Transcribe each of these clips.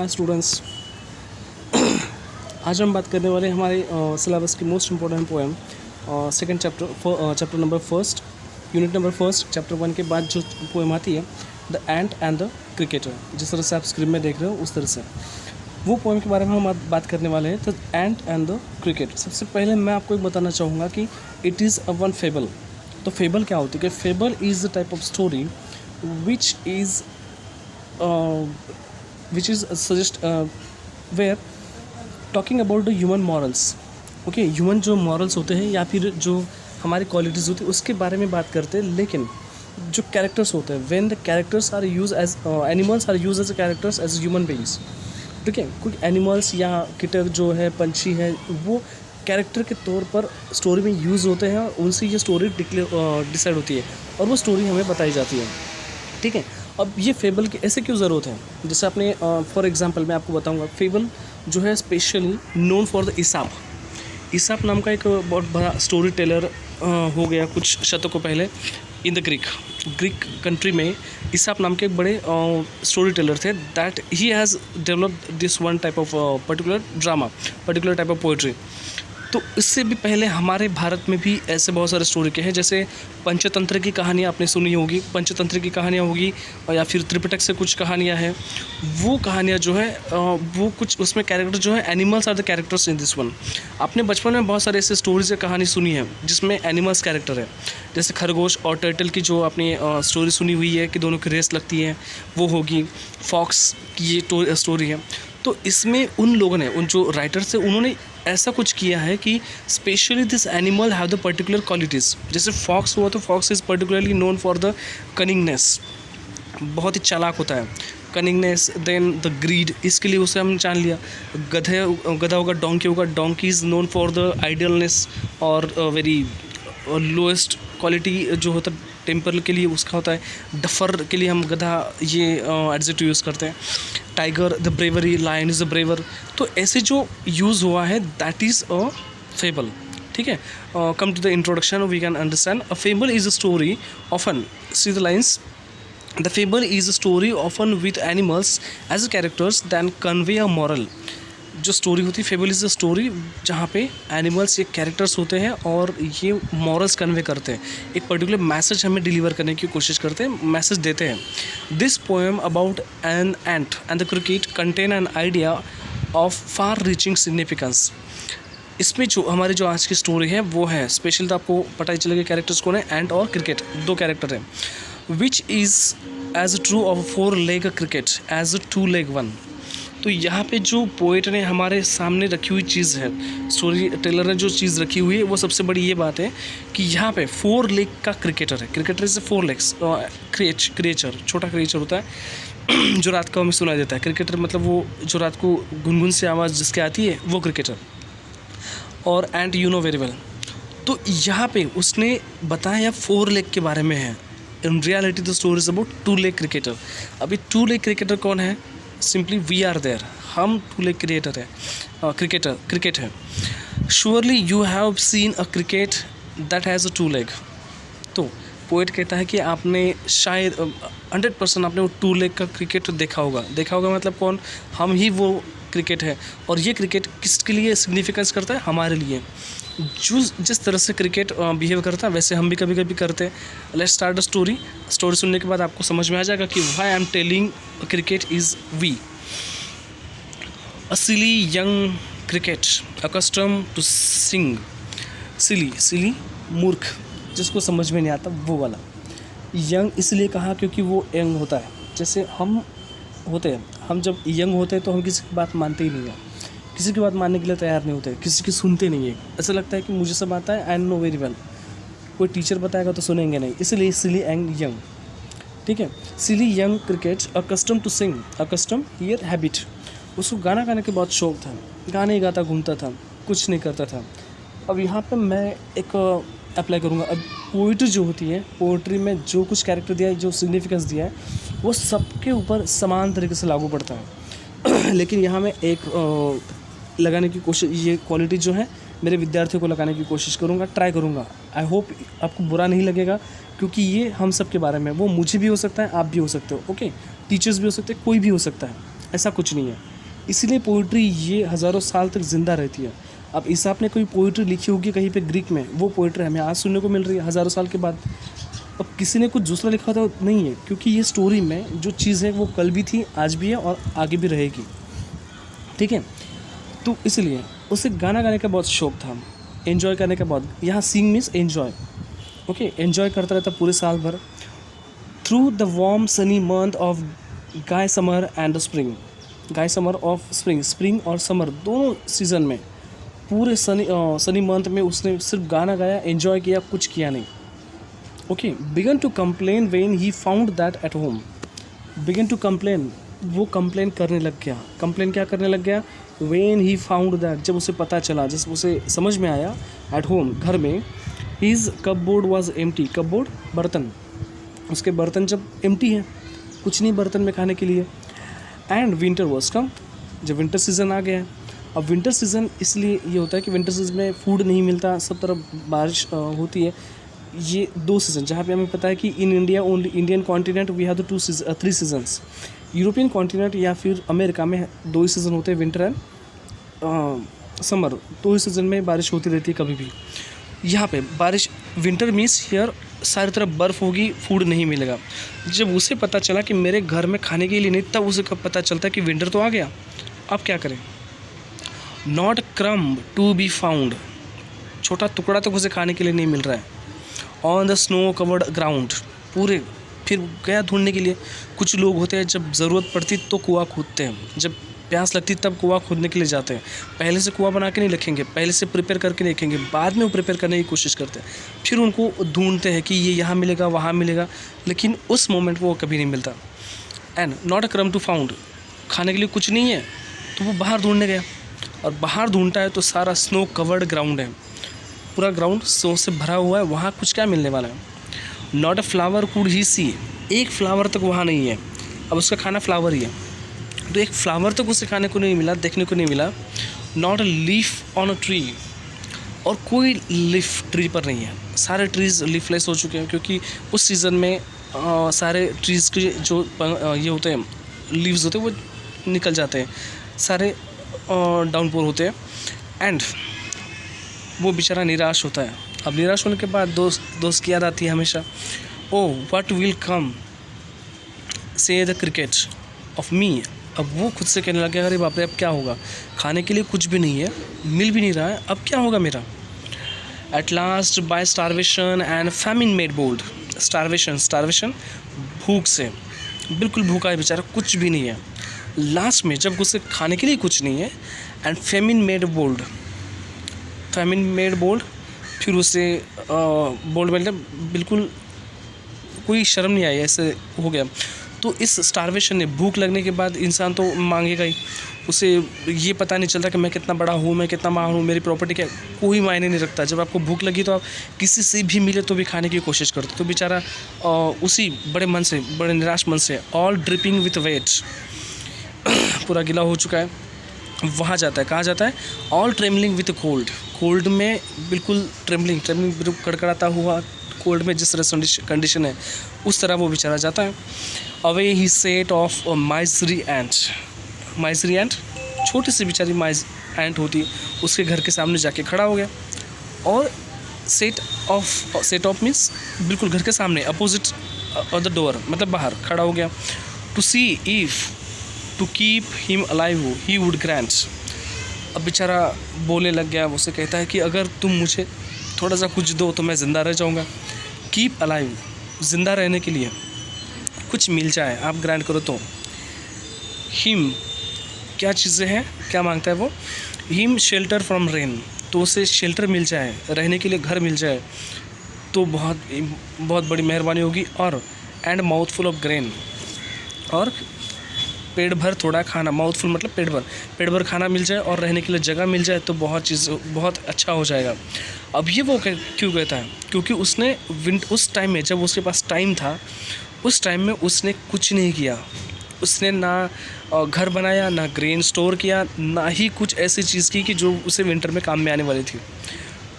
Hi students. आज हम बात करने वाले हैं हमारे सिलेबस की most important poem second chapter number first, unit number first, chapter 1 के बाद जो पोएम आती है the ant and the cricketer. जिस तरह से आप स्क्रीन में देख रहे हो उस तरह से वो पोएम के बारे में हम बात करने वाले हैं, the ant and the cricket. सबसे पहले मैं आपको एक बताना चाहूँगा कि it is a one fable. तो फेबल क्या होती है कि fable is the type of story which is suggest where talking about the human morals. Okay, human जो मॉरल्स होते हैं या फिर जो हमारी क्वालिटीज़ होती है उसके बारे में बात करते हैं। लेकिन जो कैरेक्टर्स होते हैं, when the characters are use as animals are use as characters as human beings. ठीक है, कुछ एनिमल्स या किटर जो है, पंछी है, वो कैरेक्टर के तौर पर स्टोरी में यूज़ होते हैं और उनसे ये स्टोरी डिसाइड होती है और वो स्टोरी हमें बताई जाती है। ठीक है, अब ये फेबल की ऐसे क्यों ज़रूरत है? जैसे आपने फॉर एग्जांपल मैं आपको बताऊंगा, फेबल जो है specially known for the ESAF नाम का एक बहुत बड़ा स्टोरी टेलर हो गया कुछ शतकों पहले इन द ग्रीक कंट्री में। ईसाप नाम के एक बड़े स्टोरी टेलर थे, that he has developed this one type of particular drama, particular type of poetry. तो इससे भी पहले हमारे भारत में भी ऐसे बहुत सारे स्टोरी के हैं, जैसे पंचतंत्र की कहानियाँ आपने सुनी होगी, पंचतंत्र की कहानियाँ होगी, या फिर त्रिपिटक से कुछ कहानियाँ हैं। वो कहानियाँ जो है वो कुछ उसमें कैरेक्टर जो है animals are the characters in this one. आपने बचपन में बहुत सारे ऐसे स्टोरीज या कहानी सुनी है जिसमें एनिमल्स कैरेक्टर है, जैसे खरगोश और टर्टल की जो आपने स्टोरी सुनी हुई है कि दोनों की रेस लगती है, वो होगी। फॉक्स की ये स्टोरी है। तो इसमें उन लोगों ने, उन जो राइटर्स हैं, उन्होंने ऐसा कुछ किया है कि specially this animal have the particular qualities. जैसे फॉक्स हुआ तो fox is particularly known for the cunningness, बहुत ही चालाक होता है, कनिंगनेस। देन द ग्रीड, इसके लिए उसे हम जान लिया। गधा होगा, donkey is known for the idealness और वेरी लोएस्ट क्वालिटी जो होता है टेम्पर के लिए उसका होता है। डफर के लिए हम गधा ये एडजेक्टिव यूज़ करते हैं। Tiger the bravery, lion is the braver. तो ऐसे जो यूज़ हुआ है दैट इज़ अ फेबल। ठीक है, come to the introduction we can understand a fable is a story often, see the lines, the fable is a story often with animals as characters than convey a moral. जो story होती है fable is a story जहाँ पे animals ये characters होते हैं और ये मॉरल्स कन्वे करते हैं, एक पर्टिकुलर मैसेज हमें डिलीवर करने की कोशिश करते हैं, मैसेज देते हैं। This poem about an ant and the cricket contain an idea of far reaching significance. इसमें जो हमारी जो आज की स्टोरी है वो है स्पेशल, तो आपको पता ही चलेगा कैरेक्टर्स कौन है, एंट और क्रिकेट, दो कैरेक्टर हैं। Which is as true of 4 leg cricket as 2 leg one. तो यहाँ पे जो पोएट ने हमारे सामने रखी हुई चीज़ है, स्टोरी टेलर ने जो चीज़ रखी हुई है, वो सबसे बड़ी ये बात है कि यहाँ पे 4 leg का क्रिकेटर है। क्रिकेटर इज 4 legs क्रिएचर, छोटा क्रिएचर होता है जो रात को हमें सुनाई देता है। क्रिकेटर मतलब वो जो रात को गुनगुन से आवाज़ जिसके आती है वो क्रिकेटर। और and you know very well, तो यहाँ पे उसने बताया 4 leg के बारे में है। In reality the story is about 2 leg cricketer. अभी 2 leg क्रिकेटर कौन है? सिंपली वी आर देयर, हम 2 leg क्रिएटर है, क्रिकेट है। Surely you have seen a cricket that has a 2 leg। तो पोएट कहता है कि आपने शायद 100% आपने वो 2 leg का क्रिकेट देखा होगा मतलब कौन? हम ही वो क्रिकेट है। और ये क्रिकेट किसके लिए सिग्निफिकेंस करता है? हमारे लिए। जिस तरह से क्रिकेट बिहेव करता है वैसे हम भी कभी कभी करते हैं। लेट्स स्टार्ट द स्टोरी सुनने के बाद आपको समझ में आ जाएगा कि why I am telling cricket is we. A silly young cricket accustom to sing. Silly मूर्ख, जिसको समझ में नहीं आता वो वाला। यंग इसलिए कहा क्योंकि वो यंग होता है, जैसे हम होते हैं, हम जब यंग होते हैं तो हम किसी की बात मानते ही नहीं हैं, किसी की बात मानने के लिए तैयार नहीं होते, किसी की सुनते नहीं है। ऐसा लगता है कि मुझे सब आता है, आई नो वेरी वेल, कोई टीचर बताएगा तो सुनेंगे नहीं, इसलिए सिली एंड यंग। ठीक है, silly young cricket accustom to sing, accustom here habit. उसको गाना गाने के बहुत शौक था, गाने ही गाता घूमता था, कुछ नहीं करता था। अब यहाँ पे मैं एक अप्लाई करूँगा। अब पोइट्री जो होती है, पोइट्री में जो कुछ कैरेक्टर दिया है, जो सिग्निफिकेंस दिया है, वो सबके ऊपर समान तरीके से लागू पड़ता है लेकिन यहाँ मैं एक लगाने की कोशिश, ये क्वालिटी जो है मेरे विद्यार्थियों को लगाने की कोशिश करूँगा, ट्राई करूँगा। आई होप आपको बुरा नहीं लगेगा, क्योंकि ये हम सब के बारे में, वो मुझे भी हो सकता है, आप भी हो सकते हो, ओके, टीचर्स भी हो सकते हैं, कोई भी हो सकता है, ऐसा कुछ नहीं है। इसीलिए पोइट्री ये हज़ारों साल तक ज़िंदा रहती है। अब ईसाप ने कोई पोइट्री लिखी होगी कहीं पे ग्रीक में, वो पोइट्री हमें आज सुनने को मिल रही है हज़ारों साल के बाद। अब किसी ने कुछ दूसरा लिखा था नहीं है, क्योंकि ये स्टोरी में जो चीज़ है वो कल भी थी, आज भी है और आगे भी रहेगी। ठीक है, तो इसलिए उसे गाना गाने का बहुत शौक़ था, एन्जॉय करने का बहुत। यहाँ सिंग मीन्स एन्जॉय, ओके, एन्जॉय करता रहता पूरे साल भर। Through the warm Sunny month of guy summer and the spring, guy summer of spring, spring और समर दोनों सीज़न में पूरे सनी मंथ में उसने सिर्फ गाना गाया, एन्जॉय किया, कुछ किया नहीं। Okay, began to complain when he found that at home, began to complain, वो कंप्लेन करने लग गया। कंप्लेन क्या करने लग गया? व्हेन ही फाउंड दैट, जब उसे पता चला, जब उसे समझ में आया, एट होम, घर में, his cupboard was empty, cupboard बर्तन, उसके बर्तन जब एम्प्टी है, कुछ नहीं बर्तन में खाने के लिए। एंड विंटर वॉज कम, जब विंटर सीज़न आ गया है। अब विंटर सीज़न इसलिए ये होता है कि विंटर सीज़न में फूड नहीं मिलता, सब तरफ बारिश होती है। ये दो सीज़न, जहाँ पे हमें पता है कि in India only, Indian continent we have the 3 seasons. European continent या फिर अमेरिका में 2 ही सीज़न होते हैं, विंटर एंड समर, 2 ही सीज़न में बारिश होती रहती है कभी भी। यहाँ पे बारिश, विंटर मीन्स हियर सारी तरफ बर्फ़ होगी, फूड नहीं मिलेगा। जब उसे पता चला कि मेरे घर में खाने के लिए नहीं, तब उसे कब पता चलता कि विंटर तो आ गया, अब क्या करें। Not crumb to be found, छोटा टुकड़ा तक उसे खाने के लिए नहीं मिल रहा है। On the snow covered ground, पूरे, फिर गया ढूंढने के लिए। कुछ लोग होते हैं जब ज़रूरत पड़ती तो कुआं खोदते हैं, जब प्यास लगती तब कुआं खोदने के लिए जाते हैं। पहले से कुआं बना के नहीं रखेंगे, पहले से प्रिपेयर करके नहीं रखेंगे, बाद में वो प्रिपेयर करने की कोशिश करते हैं। फिर उनको ढूंढते हैं कि ये यहाँ मिलेगा, वहाँ मिलेगा, लेकिन उस मोमेंट वो कभी नहीं मिलता। एंड नॉट अ क्रम टू फाउंड, खाने के लिए कुछ नहीं है, तो वो बाहर ढूंढने गया, और बाहर ढूंढता है तो सारा स्नो कवर्ड ग्राउंड है, पूरा ग्राउंड स्नो से भरा हुआ है, वहाँ कुछ क्या मिलने वाला है। Not a flower could he see, एक फ्लावर तक वहाँ नहीं है। अब उसका खाना फ्लावर ही है, तो एक फ्लावर तक उसे खाने को नहीं मिला, देखने को नहीं मिला। Not a leaf on a tree, और कोई लीफ ट्री पर नहीं है, सारे ट्रीज़ लीफलेस हो चुके हैं, क्योंकि उस सीज़न में सारे ट्रीज़ के जो ये होते हैं, लीव्स होते हैं, वो निकल जाते हैं, सारे डाउनपोर होते हैं। एंड वो बेचारा निराश होता है। अब निराश होने के बाद दोस्त की याद आती है हमेशा। ओ व्हाट विल कम से द क्रिकेट ऑफ मी, अब वो खुद से कहने लगे, अरे बाप रे, अब क्या होगा, खाने के लिए कुछ भी नहीं है, मिल भी नहीं रहा है, अब क्या होगा मेरा। At last by starvation and famine made bold, starvation भूख से, बिल्कुल भूखा है बेचारा, कुछ भी नहीं है। लास्ट में जब उसे खाने के लिए कुछ नहीं है, एंड फैमिन मेड बोल्ड, फिर उसे बोल्ड मतलब बिल्कुल कोई शर्म नहीं आई, ऐसे हो गया। तो इस स्टारवेशन ने, भूख लगने के बाद इंसान तो मांगेगा ही, उसे ये पता नहीं चलता कि मैं कितना बड़ा हूँ, मैं कितना महान हूँ, मेरी प्रॉपर्टी क्या, कोई मायने नहीं रखता। जब आपको भूख लगी तो आप किसी से भी मिले तो भी खाने की कोशिश करते। तो बेचारा उसी बड़े मन से, बड़े निराश मन से, ऑल ड्रिपिंग विथ वेट, पूरा गीला हो चुका है, वहाँ जाता है। कहाँ जाता है? ऑल ट्रेमलिंग विथ कोल्ड में बिल्कुल ट्रेमलिंग बिल्कुल कड़कड़ाता हुआ, कोल्ड में जिस तरह कंडीशन है उस तरह वो बेचारा जाता है। Away he set off misery ant, छोटी सी बेचारी माइज एंट होती, उसके घर के सामने जाके खड़ा हो गया। और सेट ऑफ मीन्स बिल्कुल घर के सामने, अपोजिट ऑफ द डोर, मतलब बाहर खड़ा हो गया। To see if to keep him alive he would grant, अब बेचारा बोलने लग गया, उसे कहता है कि अगर तुम मुझे थोड़ा सा कुछ दो तो मैं ज़िंदा रह जाऊँगा। कीप अलाइव, ज़िंदा रहने के लिए कुछ मिल जाए, आप ग्रांट करो तो। हिम, क्या चीज़ें हैं, क्या मांगता है वो? हिम शेल्टर फ्रॉम रेन, तो उसे शेल्टर मिल जाए, रहने के लिए घर मिल जाए तो बहुत बड़ी मेहरबानी होगी। और एंड माउथफुल ऑफ ग्रेन, और पेट भर थोड़ा खाना, माउथफुल मतलब पेट भर खाना मिल जाए और रहने के लिए जगह मिल जाए तो बहुत अच्छा हो जाएगा। अब ये वो क्यों कहता है? क्योंकि उसने उस टाइम में, जब उसके पास टाइम था, उस टाइम में उसने कुछ नहीं किया। उसने ना घर बनाया, ना ग्रेन स्टोर किया, ना ही कुछ ऐसी चीज़ की कि जो उसे विंटर में काम में आने वाली थी।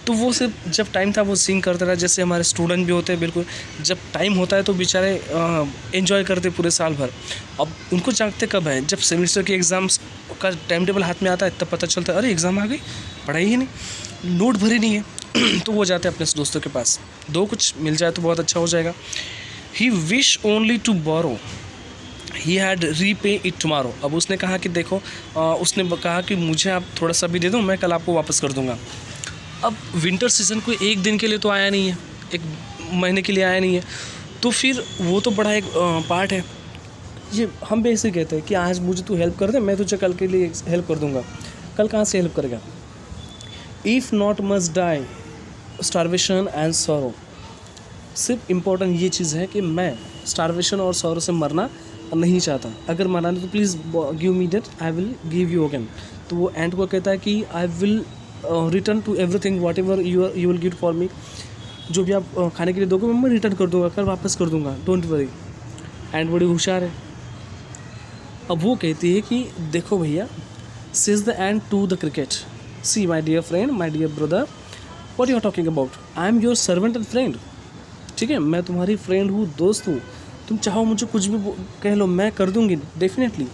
तो तो वो सिर्फ जब टाइम था वो सिंग करता रहा, जैसे हमारे स्टूडेंट भी होते हैं बिल्कुल, जब टाइम होता है तो बेचारे एंजॉय करते पूरे साल भर। अब उनको जानते कब है, जब सेमेस्टर के एग्ज़ाम्स का टाइम टेबल हाथ में आता है तब पता चलता है अरे एग्ज़ाम आ गई, पढ़ाई ही नहीं, नोट भरी नहीं है तो वो जाते हैं अपने दोस्तों के पास, दो कुछ मिल जाए तो बहुत अच्छा हो जाएगा। He wish only to borrow, he had repay it tomorrow. अब उसने कहा कि देखो उसने कहा कि मुझे आप थोड़ा सा भी दे दो, मैं कल आपको वापस कर दूंगा। अब विंटर सीज़न कोई एक दिन के लिए तो आया नहीं है, एक महीने के लिए आया नहीं है, तो फिर वो तो बड़ा एक पार्ट है। ये हम भी ऐसे कहते हैं कि आज मुझे तू हेल्प कर दे, मैं तुझे कल के लिए हेल्प कर दूंगा। कल कहाँ से हेल्प करेगा? If not must die starvation and sorrow. सिर्फ इम्पोर्टेंट ये चीज़ है कि मैं स्टारवेशन और सॉरो से मरना नहीं चाहता, अगर मरना नहीं तो please give me that, I will give you again. तो वो एंड को कहता है कि I will return to everything whatever you will give for me. जो भी आप खाने के लिए दोगे मैं रिटर्न कर दूंगा, कल वापस कर दूंगा, डोंट वरी। एंड बड़ी होशियार है। अब वो कहती है कि देखो भैया, says the ant to the cricket, see my dear friend, my dear brother, what you are talking about, I am your servant and friend. ठीक है, मैं तुम्हारी फ्रेंड हूँ, दोस्त हूँ, तुम चाहो मुझे कुछ भी कह लो, मैं कर दूंगी definitely.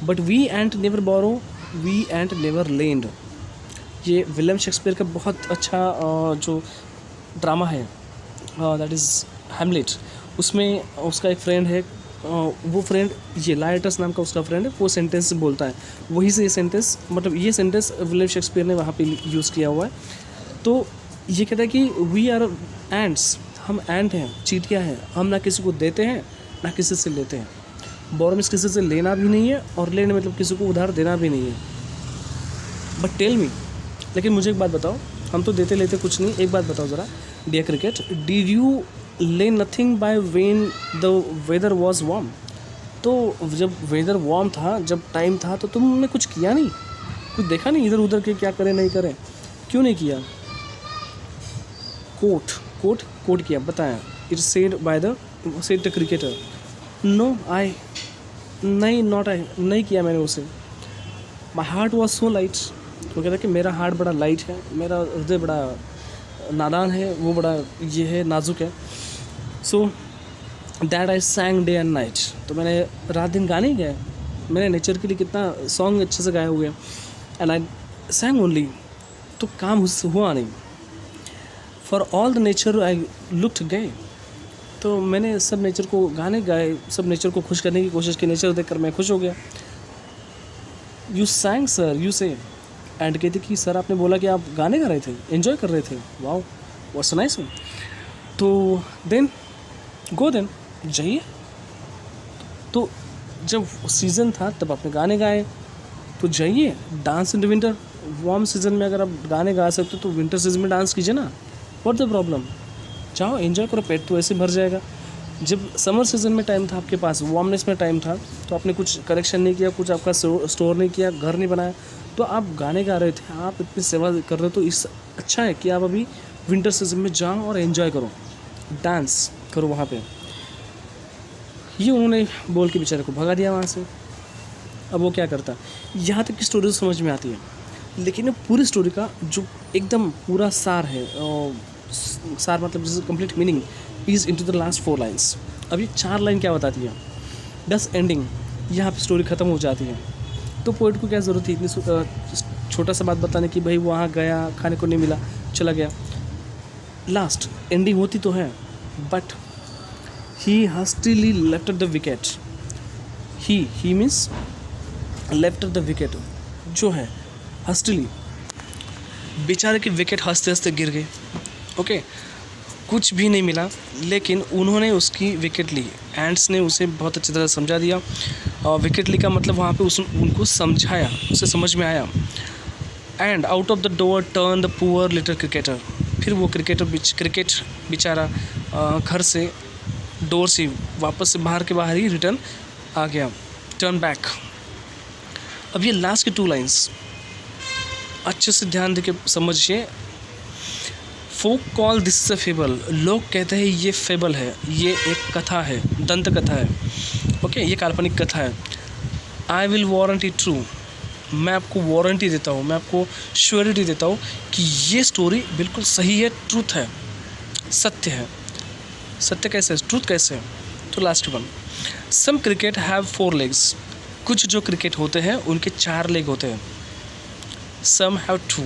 But we ant never borrow, we ant never lend. ये विलियम शेक्सपियर का बहुत अच्छा जो ड्रामा है, दैट इज़ हैमलेट, उसमें उसका एक फ्रेंड है, वो फ्रेंड ये लाइटस नाम का उसका फ्रेंड है, वो सेंटेंस बोलता है, वहीं से ये सेंटेंस, मतलब ये सेंटेंस विलियम शेक्सपियर ने वहाँ पे यूज़ किया हुआ है। तो ये कहता है कि वी आर एंड्स, हम एंड हैं, चींटियाँ हैं, हम ना किसी को देते हैं ना किसी से लेते हैं। बोरो मीन्स किसी से लेना भी नहीं है, और लेने मतलब किसी को उधार देना भी नहीं है। बट टेल मी, लेकिन मुझे एक बात बताओ, हम तो देते लेते कुछ नहीं, एक बात बताओ ज़रा dear cricket, did you lay nothing by when the weather was warm. तो जब वेदर वार्म था, जब टाइम था, तो तुमने कुछ किया नहीं, कुछ देखा नहीं इधर उधर के क्या करें नहीं करें, क्यों नहीं किया? कोट किया, बताया, it said by the cricketer, no I, नहीं नॉट आई, नहीं किया मैंने उसे। My heart was so light, वो कहता है कि मेरा हार्ट बड़ा लाइट है, मेरा हृदय बड़ा नादान है, वो बड़ा ये है, नाजुक है। So that I सैंग day and night, तो मैंने रात दिन गाने ही गए, मैंने नेचर के लिए कितना सॉन्ग अच्छे से गाए हुए, एंड आई सैंग ओनली, तो काम हुआ नहीं। For all the nature I looked गए, तो मैंने सब नेचर को गाने गाए, सब नेचर को खुश करने की कोशिश की, नेचर देखकर मैं खुश हो गया। यू सैंग सर, यू से, एंड कहते कि सर आपने बोला कि आप गाने गा रहे थे, एंजॉय कर रहे थे, वाओ व्हाट्स नाइस। तो देन गो, देन जाइए। तो जब सीज़न था तब आपने गाने गाए, तो जाइए dance in the winter. Warm season में अगर आप गाने गा सकते हो तो विंटर सीजन में डांस कीजिए ना, व्हाट द प्रॉब्लम, जाओ एंजॉय करो, पेट तो ऐसे भर जाएगा। जब समर सीज़न में टाइम था आपके पास, वार्मनेस में टाइम था, तो आपने कुछ करेक्शन नहीं किया, कुछ आपका स्टोर नहीं किया, घर नहीं बनाया, तो आप गाने गा रहे थे, आप इतनी सेवा कर रहे हो, तो इस अच्छा है कि आप अभी विंटर सीजन में जाओ और एंजॉय करो, डांस करो वहाँ पे। ये उन्होंने बोल के बेचारे को भगा दिया वहाँ से। अब वो क्या करता, यहाँ तक की स्टोरी समझ में आती है, लेकिन पूरी स्टोरी का जो एकदम पूरा सार है, सार मतलब जैसे complete meaning is into the last 4 lines. अब ये 4 लाइन क्या बताती है, दस एंडिंग, यहाँ पे स्टोरी ख़त्म हो जाती है। तो पोइट को क्या ज़रूरत थी इतनी छोटा सा बात बताने की, भाई वहाँ गया, खाने को नहीं मिला, चला गया। लास्ट एंडिंग होती तो है, but he hastily left the wicket, he means left the wicket, जो है हस्टिली, बेचारे की विकेट हंसते हंसते गिर गई। ओके, कुछ भी नहीं मिला, लेकिन उन्होंने उसकी विकेट ली, एंड्स ने उसे बहुत अच्छी तरह समझा दिया। विकेट ली का मतलब वहाँ पे उनको समझाया, उसे समझ में आया। And out of the door turn the poor little cricketer, फिर वो क्रिकेट बेचारा घर से, डोर से वापस से बाहर ही रिटर्न आ गया, टर्न बैक। अब ये लास्ट की 2 लाइन्स अच्छे से ध्यान देके समझिए। Folk call this is a fable, लोग कहते हैं ये फेबल है, ये एक कथा है, दंत कथा है, ओके, ये काल्पनिक कथा है। I will warrant it true, मैं आपको वारंटी देता हूँ, मैं आपको श्योरिटी देता हूँ कि ये स्टोरी बिल्कुल सही है, ट्रूथ है, सत्य है। सत्य कैसे है, ट्रूथ कैसे है? तो last one, some cricket have 4 legs. कुछ जो क्रिकेट होते हैं उनके 4 लेग होते हैं। सम हैव 2,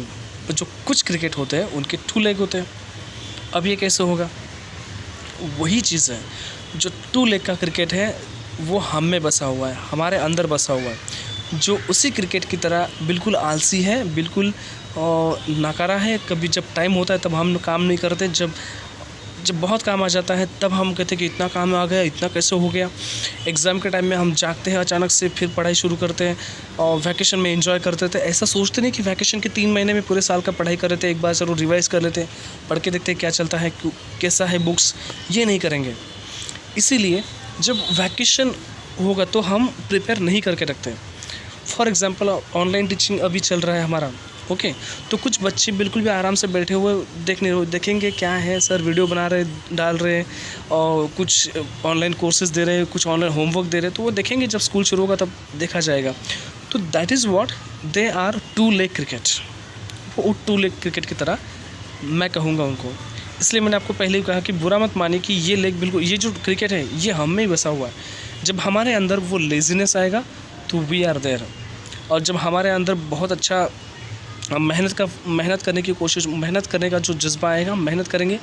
जो कुछ क्रिकेट होते हैं उनके 2 लेग होते हैं। अब ये कैसे होगा? वही चीज़ है, जो 2 लेग का क्रिकेट है वो हम में बसा हुआ है, हमारे अंदर बसा हुआ है। जो उसी क्रिकेट की तरह बिल्कुल आलसी है, बिल्कुल नाकारा है। कभी जब टाइम होता है तब हम काम नहीं करते, जब बहुत काम आ जाता है तब हम कहते हैं कि इतना काम आ गया, इतना कैसे हो गया। एग्ज़ाम के टाइम में हम जागते हैं अचानक से, फिर पढ़ाई शुरू करते हैं और वैकेशन में एंजॉय करते थे। ऐसा सोचते नहीं कि वैकेशन के 3 महीने में पूरे साल का पढ़ाई कर लेते, एक बार चलो रिवाइज़ कर लेते, पढ़ के देखते क्या चलता है, कैसा है बुक्स। ये नहीं करेंगे। इसीलिए जब वैकेशन होगा तो हम प्रिपेयर नहीं करके रखते। फॉर एग्ज़ाम्पल ऑनलाइन टीचिंग अभी चल रहा है हमारा, ओके। तो कुछ बच्चे बिल्कुल भी आराम से बैठे हुए देखेंगे क्या है सर, वीडियो बना रहे, डाल रहे और कुछ ऑनलाइन कोर्सेज़ दे रहे, कुछ ऑनलाइन होमवर्क दे रहे, तो वो देखेंगे जब स्कूल शुरू होगा तब देखा जाएगा। तो that is what they are 2 leg cricket. वो 2 लेग क्रिकेट की तरह मैं कहूँगा उनको। इसलिए मैंने आपको पहले ही कहा कि बुरा मत मानिए कि ये लेग बिल्कुल, ये जो क्रिकेट है ये हम में ही बसा हुआ है। जब हमारे अंदर वो लेज़ीनेस आएगा तो वी आर देयर, और जब हमारे अंदर बहुत अच्छा मेहनत करने की कोशिश, मेहनत करने का जो जज्बा आएगा, मेहनत करेंगे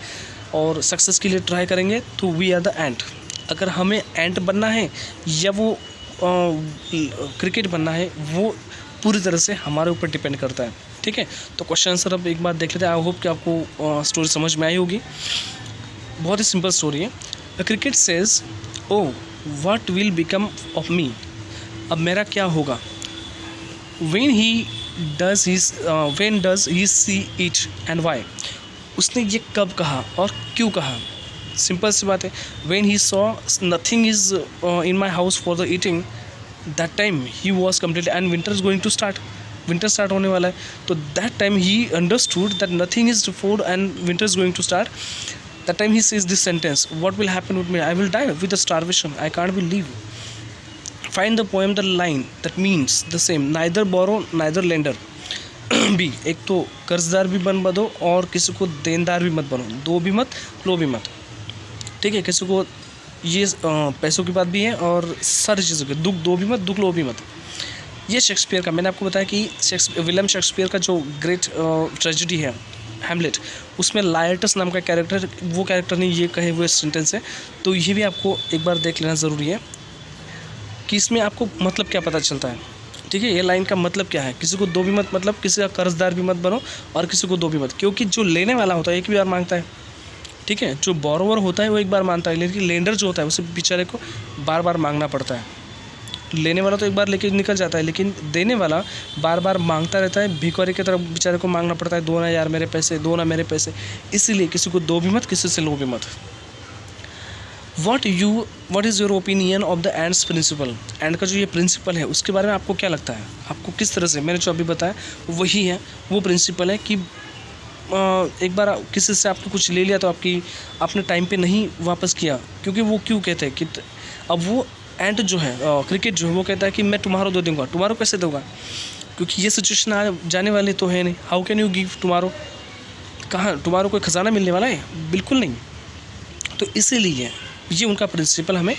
और सक्सेस के लिए ट्राई करेंगे तो वी आर द एंट। अगर हमें एंट बनना है या वो क्रिकेट बनना है, वो पूरी तरह से हमारे ऊपर डिपेंड करता है। ठीक है, तो क्वेश्चन आंसर अब एक बार देख लेते हैं। आई होप कि आपको स्टोरी समझ में आई होगी। बहुत ही सिंपल स्टोरी है। A cricket says, O what will become of me, अब मेरा क्या होगा। when does he see it and why, उसने ये कब कहा और क्यों कहा। सिंपल सी बात है, when he saw nothing is in my house for the eating, that time he was completely, and winter is going to start, winter start होने वाला है, तो that time he understood that nothing is food and winter is going to start. That time he says this sentence, what will happen with me, I will die with the starvation, I can't believe. Find the poem, the line that means the same, neither borrow neither lender भी। एक तो कर्जदार भी बन बनो और किसी को देनदार भी मत बनो, दो भी मत लो भी मत। ठीक है, किसी को ये पैसों की बात भी है और सारी चीज़ों की, दुख दो भी मत दुख लो भी मत। ये शेक्सपियर का, मैंने आपको बताया कि विलियम शेक्सपियर का जो ग्रेट ट्रेजेडी है हैमलेट, उसमें लायर्टस नाम का कैरेक्टर, वो कैरेक्टर ने ये कहे हुए सेंटेंस है। तो ये भी आपको एक बार देख लेना ज़रूरी है कि इसमें आपको मतलब क्या पता चलता है। ठीक है, ये लाइन का मतलब क्या है, किसी को दो भी मत, मतलब किसी का कर्जदार भी मत बनो और किसी को दो भी मत, क्योंकि जो लेने वाला होता है एक भी बार मांगता है। ठीक है, जो बोरोवर होता है वो एक बार मांगता है, लेकिन लेंडर जो होता है उसे बेचारे को बार बार मांगना पड़ता है। लेने वाला तो एक बार लेके निकल जाता है, लेकिन देने वाला बार बार मांगता रहता है, भिखारी की तरह बेचारे को मांगना पड़ता है, दो ना यार मेरे पैसे, दो ना मेरे पैसे। इसीलिए किसी को दो भी मत, किसी से लो भी मत। What is your opinion of the ends principle, and का जो ये प्रिंसिपल है उसके बारे में आपको क्या लगता है, आपको किस तरह से, मैंने जो अभी बताया वही है, वो प्रिंसिपल है कि एक बार किसी से आपने कुछ ले लिया तो आपने टाइम पे नहीं वापस किया, क्योंकि वो क्यों कहते हैं कि अब वो एंड जो है क्रिकेट जो है वो कहता है कि मैं टुमारो दे दूँगा। टुमारो कैसे दूँगा, क्योंकि ये सिचुएशन आ जाने वाली तो है नहीं। How can you give tomorrow, कहाँ टुमारो कोई ख़जाना मिलने वाला है, बिल्कुल नहीं। तो इसीलिए ये उनका प्रिंसिपल हमें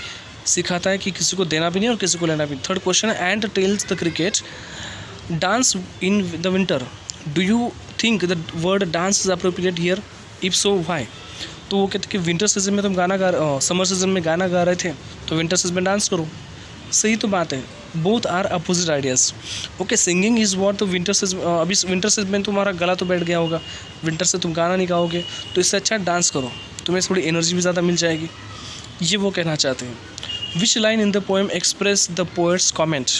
सिखाता है कि किसी को देना भी नहीं और किसी को लेना भी नहीं। थर्ड क्वेश्चन है, and tells the cricket dance in the winter, do you think the word dance is appropriate here, if so why. तो वो कहते कि विंटर सीजन में तुम समर सीजन में गाना गा रहे थे तो विंटर सीजन में डांस करो। सही तो बात है, both are opposite ideas. Okay, singing is what, तो विंटर सीजन, अभी विंटर सीजन में तुम्हारा गला तो बैठ गया होगा, विंटर से तुम गाना नहीं गाओगे, तो इससे अच्छा डांस करो, तुम्हें थोड़ी एनर्जी भी ज़्यादा मिल जाएगी। ये वो कहना चाहते हैं। Which line in the poem express the poets comment,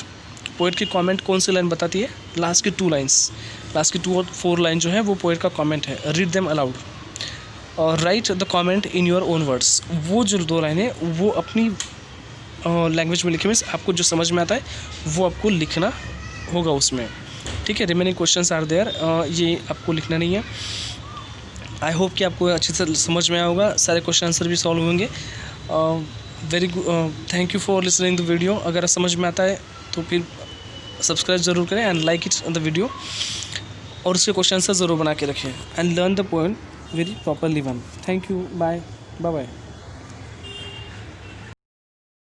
poet की कॉमेंट कौन सी लाइन बताती है, लास्ट की 2 लाइन्स, लास्ट की 2 और 4 लाइन जो है वो पोएट का कॉमेंट है। रीड देम अलाउड और right the comment in your own words. वो जो 2 लाइन है वो अपनी लैंग्वेज में लिखे, मीन्स आपको जो समझ में आता है वो आपको लिखना होगा उसमें। ठीक है, रिमेनिंग क्वेश्चंस आर देयर, ये आपको लिखना नहीं है। आई होप कि आपको अच्छे से समझ में आया होगा, सारे क्वेश्चन आंसर भी सॉल्व होंगे। Very good, thank you for listening the video. अगर समझ में आता है तो फिर सब्सक्राइब ज़रूर करें and like it the video, और उसके क्वेश्चन आंसर ज़रूर बना के रखें and learn the point very properly one. Thank you, bye bye.